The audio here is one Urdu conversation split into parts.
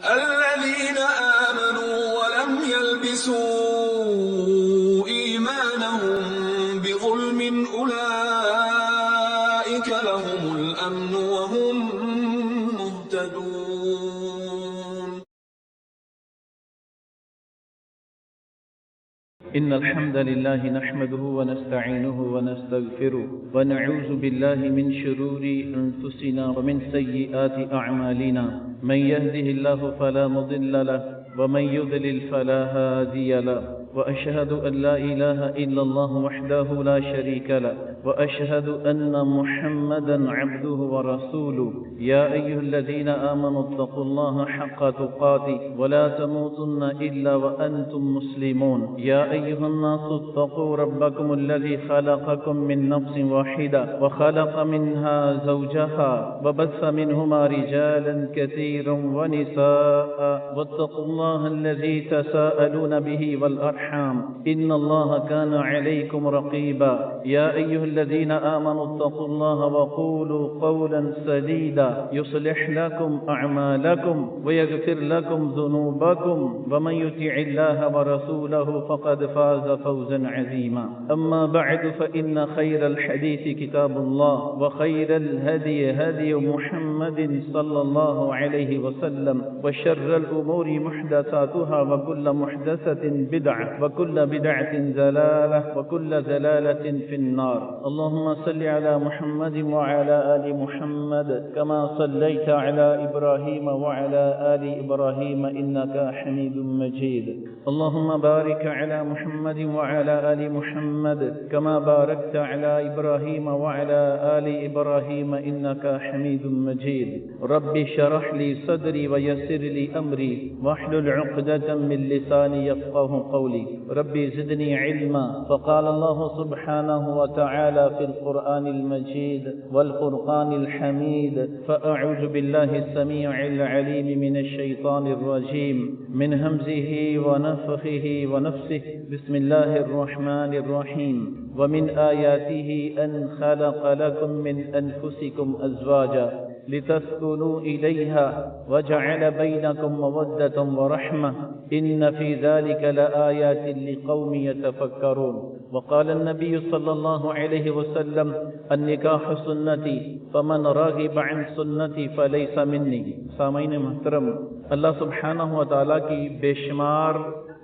الذين آمنوا ولم يلبسوا إيمانهم بظلم أولئك لهم الأمن وهم مهتدون. إن الحمد لله نحمده ونستعينه ونستغفره ونعوذ بالله من شرور أنفسنا ومن سيئات أعمالنا. من يهده الله فلا مضل له ومن يضلل فلا هادي له، وأشهد أن لا إله إلا الله وحده لا شريك له، وأشهد أن محمدا عبده ورسوله. يا أيها الذين آمنوا اتقوا الله حق تقاته ولا تموتن إلا وأنتم مسلمون. يا أيها الناس اتقوا ربكم الذي خلقكم من نفس واحدة وخلق منها زوجها وبث منهما رجالا كثيرا ونساء، واتقوا الله الذي تساءلون به والأرحام إن الله كان عليكم رقيبا. يا أيها الذين آمنوا اتقوا الله وقولوا قولا سديدا يصلح لكم أعمالكم ويغفر لكم ذنوبكم، ومن يطع الله ورسوله فقد فاز فوزا عظيما. أما بعد فإن خير الحديث كتاب الله، وخير الهدي هدي محمد صلى الله عليه وسلم، وشر الأمور محدثاتها وكل محدثة بدعة وكل بدعة ضلالة وكل ضلالة في النار. اللهم صل على محمد وعلى آل محمد كما صليت على إبراهيم وعلى آل إبراهيم إنك حميد مجيد. اللهم بارك على محمد وعلى آل محمد كما باركت على إبراهيم وعلى آل إبراهيم إنك حميد مجيد. رب اشرح لي صدري ويسر لي أمري واحلل عقدة من لساني يفقه قولي. ربي زدني علما. فقال الله سبحانه وتعالى في القرآن المجيد والفرقان الحميد: فأعوذ بالله السميع العليم من الشيطان الرجيم من همزه ونفخه ونفسه. بسم الله الرحمن الرحيم. ومن آياته أن خلق لكم من أنفسكم أزواجا لتسكنوا إليها وجعل بينكم مودة ورحمة إن في ذلك لآيات لقوم يتفكرون. وقال النبي صلى الله عليه وسلم: النکاح سنتی فمن راغب عن سنتی فلیس منی. سامعین محترم، اللہ سبحانہ و تعالیٰ کی بے شمار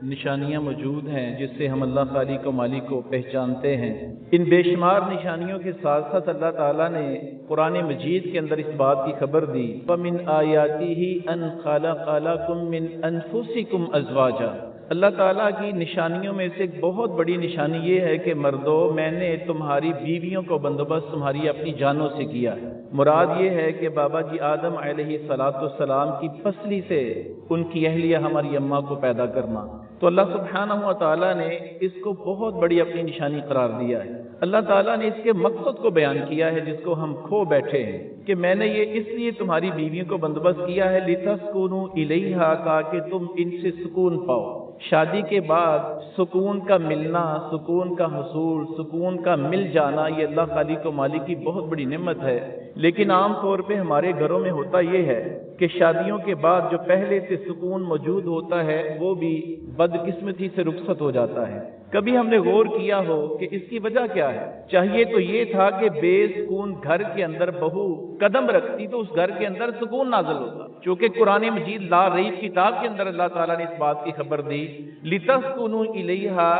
نشانیاں موجود ہیں جس سے ہم اللہ خالق و مالک کو پہچانتے ہیں۔ ان بے شمار نشانیوں کے ساتھ ساتھ اللہ تعالیٰ نے قرآن مجید کے اندر اس بات کی خبر دی: وَمِنْ آیَاتِهِ أَنْ خَلَقَ لَكُم مِّنْ أَنفُسِكُمْ أَزْوَاجًا۔ اللہ تعالیٰ کی نشانیوں میں سے ایک بہت بڑی نشانی یہ ہے کہ مردو، میں نے تمہاری بیویوں کو بندوبست تمہاری اپنی جانوں سے کیا ہے۔ مراد یہ ہے کہ بابا جی آدم علیہ السلام کی پسلی سے ان کی اہلیہ ہماری اماں کو پیدا کرنا، تو اللہ سبحانہ و تعالیٰ نے اس کو بہت بڑی اپنی نشانی قرار دیا ہے۔ اللہ تعالیٰ نے اس کے مقصد کو بیان کیا ہے جس کو ہم کھو بیٹھے ہیں، کہ میں نے یہ اس لیے تمہاری بیویوں کو بندوبست کیا ہے لِتَسْكُنُوا إِلَيْهَا، تاکہ تم ان سے سکون پاؤ۔ شادی کے بعد سکون کا ملنا، سکون کا حصول، سکون کا مل جانا، یہ اللہ خالق و مالک کی بہت بڑی نعمت ہے۔ لیکن عام طور پہ ہمارے گھروں میں ہوتا یہ ہے کہ شادیوں کے بعد جو پہلے سے سکون موجود ہوتا ہے وہ بھی بدقسمتی سے رخصت ہو جاتا ہے۔ کبھی ہم نے غور کیا ہو کہ اس کی وجہ کیا ہے؟ چاہیے تو یہ تھا کہ بے سکون گھر کے اندر بہو قدم رکھتی تو اس گھر کے اندر سکون نازل ہوتا، چونکہ قرآن مجید لا ریب کتاب کے اندر اللہ تعالیٰ نے اس بات کی خبر دی: لِتَسْكُنُوا إِلَيْهَا،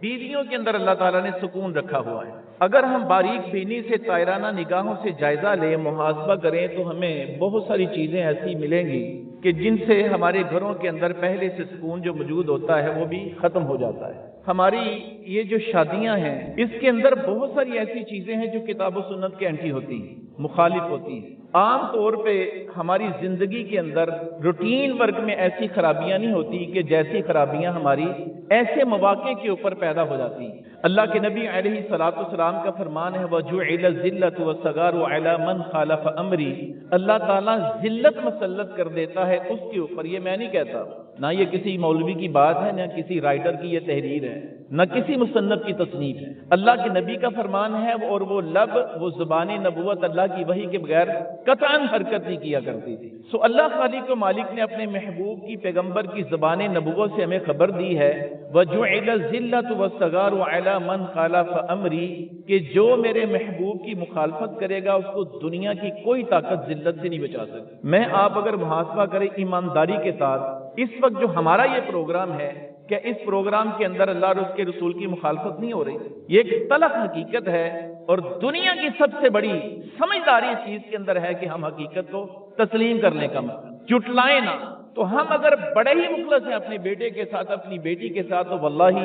بیویوں کے اندر اللہ تعالیٰ نے سکون رکھا ہوا ہے۔ اگر ہم باریک بینی سے طائرانہ نگاہوں سے جائزہ لیں، محاسبہ کریں، تو ہمیں بہت ساری چیزیں ایسی ملیں گی کہ جن سے ہمارے گھروں کے اندر پہلے سے سکون جو موجود ہوتا ہے وہ بھی ختم ہو جاتا ہے۔ ہماری یہ جو شادیاں ہیں اس کے اندر بہت ساری ایسی چیزیں ہیں جو کتاب و سنت کے اینٹی ہوتی ہیں، مخالف ہوتی ہیں۔ عام طور پہ ہماری زندگی کے اندر روٹین ورک میں ایسی خرابیاں نہیں ہوتی کہ جیسی خرابیاں ہماری ایسے مواقع کے اوپر پیدا ہو جاتی ہیں۔ اللہ کے نبی علیہ السلام کا فرمان ہے: وَجُعِلَ الذِّلَّةُ وَالصَّغَارُ عَلَى مَنْ خَالَفَ أَمْرِي۔ اللہ تعالیٰ ذلت مسلط کر دیتا ہے اس کے اوپر، یہ میں نہیں کہتا، نہ یہ کسی مولوی کی بات ہے نہ کسی رائٹر کی یہ تحریر ہے، نہ کسی مصنف کی تصنیف ہے، اللہ کے نبی کا فرمان ہے، اور وہ لب، وہ زبان نبوت اللہ کی وحی کے بغیر قطعاً حرکت نہیں کیا کرتی تھی۔ سو اللہ خالق و مالک نے اپنے محبوب کی، پیغمبر کی زبان نبوت سے ہمیں خبر دی ہے وَجُعِلَ الذِّلَّةُ وَالصَّغَارُ عَلَى مَنْ خَالَفَ أَمْرِي، کہ جو میرے محبوب کی مخالفت کرے گا اس کو دنیا کی کوئی طاقت ذلت سے نہیں بچا سکتی۔ میں آپ اگر محاسبہ کریں ایمانداری کے ساتھ، اس وقت جو ہمارا یہ پروگرام ہے، کہ اس پروگرام کے اندر اللہ اور اس کے رسول کی مخالفت نہیں ہو رہی؟ یہ ایک تلخ حقیقت ہے، اور دنیا کی سب سے بڑی سمجھداری اس چیز کے اندر ہے کہ ہم حقیقت کو تسلیم کرنے کا مطلب جٹلائیں نہ۔ تو ہم اگر بڑے ہی مخلص ہیں اپنے بیٹے کے ساتھ، اپنی بیٹی کے ساتھ، تو واللہ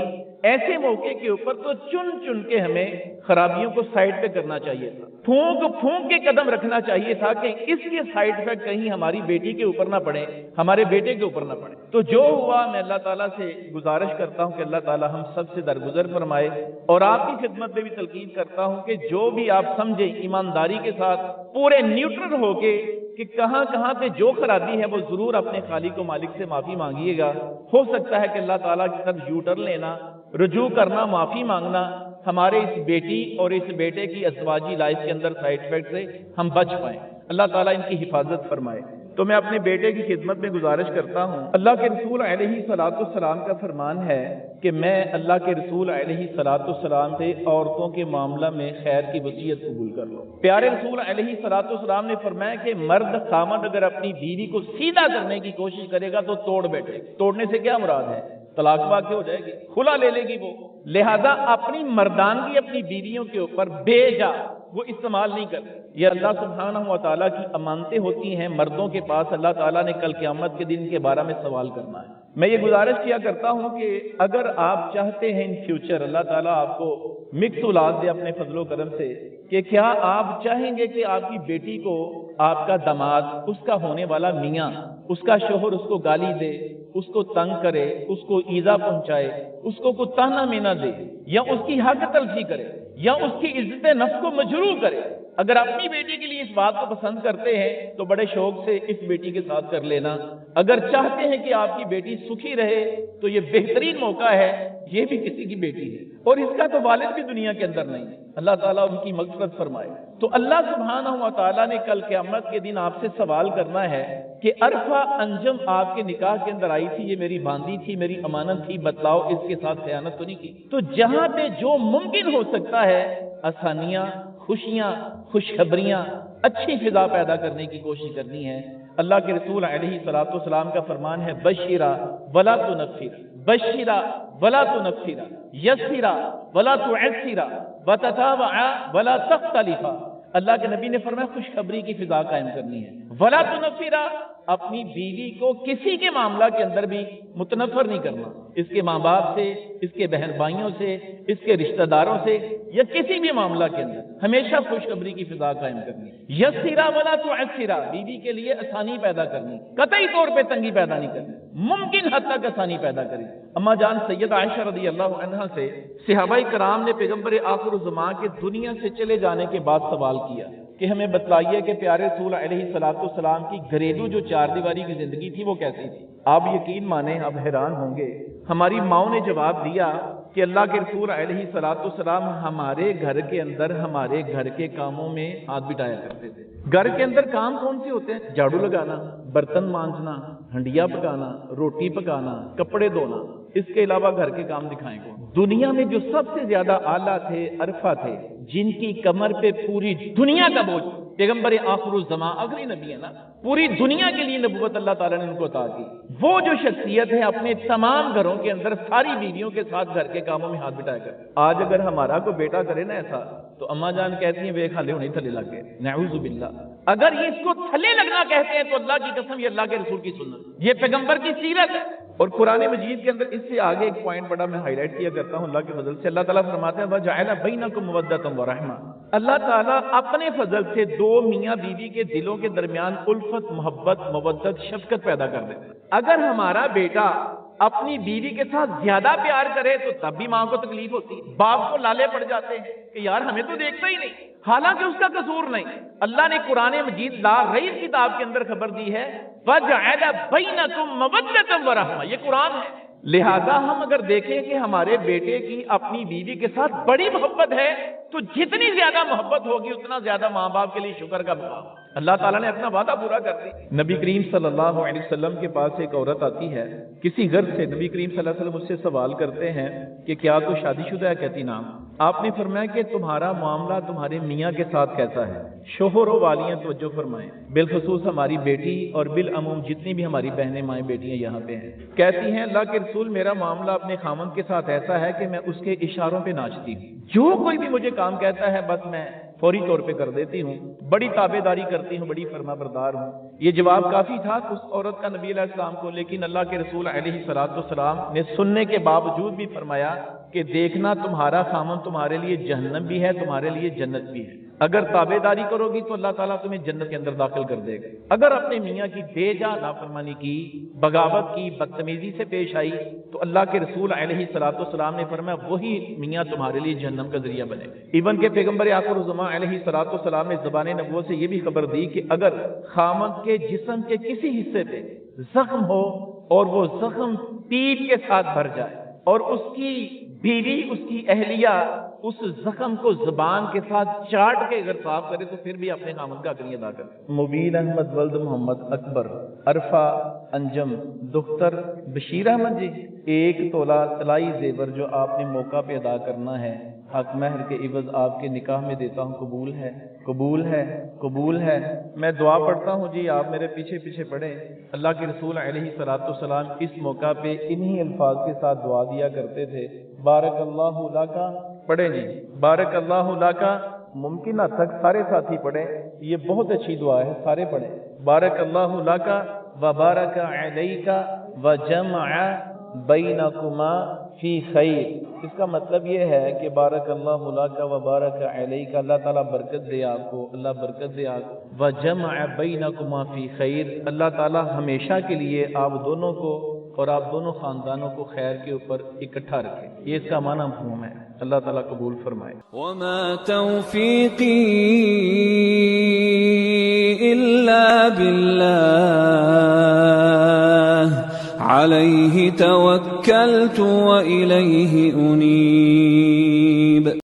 ایسے موقع کے اوپر تو چن چن کے ہمیں خرابیوں کو سائڈ پہ کرنا چاہیے تھا، پھونک پھونک کے قدم رکھنا چاہیے تھا کہ اس کے سائڈ افیکٹ کہیں ہماری بیٹی کے اوپر نہ پڑے، ہمارے بیٹے کے اوپر نہ پڑے۔ تو جو ہوا، میں اللہ تعالیٰ سے گزارش کرتا ہوں کہ اللہ تعالیٰ ہم سب سے درگزر فرمائے، اور آپ کی خدمت میں بھی تلقین کرتا ہوں کہ جو بھی آپ سمجھیں ایمانداری کے ساتھ پورے نیوٹرل ہو کے کہ کہاں کہاں پہ جو خرابی ہے وہ ضرور اپنے خالق و مالک سے معافی مانگیے گا۔ ہو سکتا ہے کہ اللہ تعالیٰ کی طرف یو ٹرن لینا، رجوع کرنا، معافی مانگنا ہمارے اس بیٹی اور اس بیٹے کی ازواجی لائف کے اندر سائڈ افیکٹ سے ہم بچ پائیں۔ اللہ تعالیٰ ان کی حفاظت فرمائے۔ تو میں اپنے بیٹے کی خدمت میں گزارش کرتا ہوں، اللہ کے رسول علیہ الصلوۃ والسلام کا فرمان ہے کہ میں اللہ کے رسول علیہ الصلوۃ والسلام سے عورتوں کے معاملہ میں خیر کی وصیت قبول کر لو۔ پیارے رسول علیہ الصلوۃ والسلام نے فرمایا کہ مرد خامد اگر اپنی بیوی کو سیدھا کرنے کی کوشش کرے گا تو توڑ بیٹھے۔ توڑنے سے کیا مراد ہے؟ طلاق واقع ہو جائے گی، کھلا لے لے گی وہ۔ لہذا اپنی مردانگی اپنی بیویوں کے اوپر بے جا وہ استعمال نہیں کر۔ یہ اللہ سبحانہ و تعالیٰ کی امانتیں ہوتی ہیں مردوں کے پاس، اللہ تعالیٰ نے کل قیامت کے دن کے بارے میں سوال کرنا ہے۔ میں یہ گزارش کیا کرتا ہوں کہ اگر آپ چاہتے ہیں ان فیوچر اللہ تعالیٰ آپ کو مکس اولاد دے اپنے فضل و کرم سے، کہ کیا آپ چاہیں گے کہ آپ کی بیٹی کو آپ کا داماد، اس کا ہونے والا میاں، اس کا شوہر اس کو گالی دے، اس کو تنگ کرے، اس کو ایذا پہنچائے، اس کو کوئی طعنہ مینا دے، یا اس کی حق تلفی کرے، یا اس کی عزت نفس کو مجروح کرے؟ اگر اپنی بیٹی کے لیے اس بات کو پسند کرتے ہیں تو بڑے شوق سے اس بیٹی کے ساتھ کر لینا۔ اگر چاہتے ہیں کہ آپ کی بیٹی سکھی رہے تو یہ بہترین موقع ہے، یہ بھی کسی کی بیٹی ہے اور اس کا تو والد بھی دنیا کے اندر نہیں ہے، اللہ تعالیٰ ان کی مغفرت فرمائے۔ تو اللہ سبحانہ و تعالیٰ نے کل قیامت کے دن آپ سے سوال کرنا ہے کہ عرفہ انجم آپ کے نکاح کے اندر آئی تھی، یہ میری باندی تھی، میری امانت تھی، بتلاؤ اس کے ساتھ خیانت تو نہیں کی؟ تو جہاں پہ جو ممکن ہو سکتا ہے آسانیاں، خوشیاں، خوشخبریاں، اچھی فضا پیدا کرنے کی کوشش کرنی ہے۔ اللہ کے رسول علیہ الصلوۃ والسلام کا فرمان ہے بشرا ولا تنفرا، بشرا ولا تنفرا، یسرا ولا تعسرا، وتتابعا ولا تختلفا۔ اللہ کے نبی نے فرمایا خوشخبری کی فضا قائم کرنی ہے۔ ولا تنفرا، اپنی بیوی کو کسی کے معاملہ کے اندر بھی متنفر نہیں کرنا، اس کے ماں باپ سے، اس کے بہن بھائیوں سے، اس کے رشتہ داروں سے، یا کسی بھی معاملہ کے اندر ہمیشہ خوشخبری کی فضا قائم کرنی۔ یسرا ولا تعسرا، بیوی کے لیے آسانی پیدا کرنی، قطعی طور پہ تنگی پیدا نہیں کرنی، ممکن حد تک آسانی پیدا کریں۔ اما جان سید عائشہ رضی اللہ عنہا سے صحابہ کرام نے پیغمبر آخر الزمان کے دنیا سے چلے جانے کے بعد سوال کیا کہ ہمیں بتلائیے کہ پیارے رسول علیہ الصلوۃ والسلام کی گھریلو جو چار دیواری کی زندگی تھی وہ کیسی تھی؟ آپ یقین مانیں، آپ حیران ہوں گے، ہماری ماؤں نے جواب دیا کہ اللہ کے رسول علیہ الصلوۃ والسلام ہمارے گھر کے اندر ہمارے گھر کے کاموں میں ہاتھ بٹایا کرتے تھے۔ گھر کے اندر کام کون سے ہوتے ہیں؟ جھاڑو لگانا، برتن مانجنا، ہنڈیا پکانا، روٹی پکانا، کپڑے دھونا، اس کے علاوہ گھر کے کام دکھائیں کون؟ دنیا میں جو سب سے زیادہ اعلیٰ تھے عرفہ تھے، جن کی کمر پہ پوری دنیا کا بوجھ، پیغمبر آخر الزمان آخری نبی ہے نا، پوری دنیا کے لیے نبوت اللہ تعالیٰ نے ان کو عطا کی۔ وہ جو شخصیت ہے اپنے تمام گھروں کے اندر ساری بیویوں کے ساتھ گھر کے کاموں میں ہاتھ بٹایا کر۔ آج اگر ہمارا کوئی بیٹا کرے نا ایسا تو اماں جان کہتی ہیں وہ کھالے ہونے تھلے لگ گئے، نعوذ باللہ۔ اگر یہ اس کو تھلے لگنا کہتے ہیں تو اللہ کی قسم یہ اللہ کے رسول کی سنت، یہ پیغمبر کی سیرت ہے۔ اور قرآن مجید کے اندر اس سے آگے ایک پوائنٹ بڑا میں ہائی لائٹ کیا کرتا ہوں اللہ کے فضل سے۔ اللہ تعالیٰ فرماتے ہیں وَجَعَلَ بَيْنَكُمْ مَوَدَّةً وَرَحْمَةً، اللہ تعالیٰ اپنے فضل سے دو میاں بیوی کے دلوں کے درمیان الفت، محبت، مودت، شفقت پیدا کر دیتے ہیں۔ اگر ہمارا بیٹا اپنی بیوی کے ساتھ زیادہ پیار کرے تو تب بھی ماں کو تکلیف ہوتی ہے، باپ کو لالے پڑ جاتے ہیں کہ یار ہمیں تو دیکھتا ہی نہیں، حالانکہ اس کا قصور نہیں۔ اللہ نے قرآن مجید لا ریب کتاب کے اندر خبر دی ہے وَجَعَلَ بَيْنَكُمْ مَوَدَّةً وَرَحْمَةً، یہ قرآن ہے۔ لہذا ہم اگر دیکھیں کہ ہمارے بیٹے کی اپنی بیوی کے ساتھ بڑی محبت ہے تو جتنی زیادہ محبت ہوگی اتنا زیادہ ماں باپ کے لیے شکر کا مقام۔ اللہ تعالیٰ نے اپنا وعدہ پورا کر دیا۔ نبی کریم صلی اللہ علیہ وسلم کے پاس ایک عورت آتی ہے کسی غرض سے، نبی کریم صلی اللہ علیہ وسلم اس سے سوال کرتے ہیں کہ کیا تو شادی شدہ ہے؟ کہتی نام۔ آپ نے فرمایا کہ تمہارا معاملہ تمہارے میاں کے ساتھ کیسا ہے؟ شوہروں والیاں توجہ فرمائیں، بالخصوص ہماری بیٹی اور بالعموم جتنی بھی ہماری بہنیں مائیں بیٹیاں یہاں پہ ہیں، کہتی ہیں اللہ کے رسول میرا معاملہ اپنے خاوند کے ساتھ ایسا ہے کہ میں اس کے اشاروں پہ ناچتی ہوں، جو کوئی بھی مجھے کام کہتا ہے بس میں فوری طور پہ کر دیتی ہوں، بڑی تابع داری کرتی ہوں، بڑی فرما بردار ہوں۔ یہ جواب کافی تھا اس عورت کا نبی علیہ السلام کو، لیکن اللہ کے رسول علیہ الصلوۃ والسلام نے سننے کے باوجود بھی فرمایا کہ دیکھنا تمہارا خامن تمہارے لیے جہنم بھی ہے، تمہارے لیے جنت بھی ہے۔ اگر تابع داری کرو گی تو اللہ تعالیٰ تمہیں جنت کے اندر داخل کر دے گا، اگر اپنے میاں کی بے جا نافرمانی کی، بغاوت کی، بدتمیزی سے پیش آئی تو اللہ کے رسول علیہ الصلوۃ والسلام نے فرمایا وہی میاں تمہارے لیے جہنم کا ذریعہ بنے گا۔ ایون کہ پیغمبر آخر الزمان علیہ الصلوۃ والسلام نے زبان نبوت سے یہ بھی خبر دی کہ اگر خامد کے جسم کے کسی حصے پہ زخم ہو اور وہ زخم پیپ کے ساتھ بھر جائے اور اس کی بیوی، اس کی اہلیہ اس زخم کو زبان کے ساتھ چاٹ کے اگر صاف کرے تو پھر بھی اپنے خامد کا حق نہیں ادا کرے۔ مبین احمد ولد محمد اکبر عرفہ انجم دختر بشیر احمد جی، 1 تولہ طلائی زیور جو آپ نے موقع پہ ادا کرنا ہے، حق مہر کے عوض آپ کے نکاح میں دیتا ہوں، قبول ہے؟ قبول ہے؟ قبول ہے؟ میں دعا پڑھتا ہوں جی، آپ میرے پیچھے پیچھے پڑھیں۔ اللہ کے رسول علیہ الصلوۃ والسلام اس موقع پہ انہی الفاظ کے ساتھ دعا دیا کرتے تھے، بارک اللہ لکا، پڑھیں جی، بارک اللہ لکا، ممکن حد تک سارے ساتھی پڑھیں، یہ بہت اچھی دعا ہے، سارے پڑھیں، بارک اللہ لکا و بارک علیک و جمع بینکما فی خیر۔ اس کا مطلب یہ ہے کہ بارک اللہ لک و بارک علیک، اللہ تعالیٰ برکت دے آپ کو، اللہ برکت دے آپ کو، و جمع بینکما فی خیر، اللہ تعالیٰ ہمیشہ کے لیے آپ دونوں کو اور آپ دونوں خاندانوں کو خیر کے اوپر اکٹھا رکھے۔ یہ اس کا معنی مفہوم ہے، اللہ تعالیٰ قبول فرمائے۔ وما توفیقی الا باللہ علیہ توکلت و الیہ انیب۔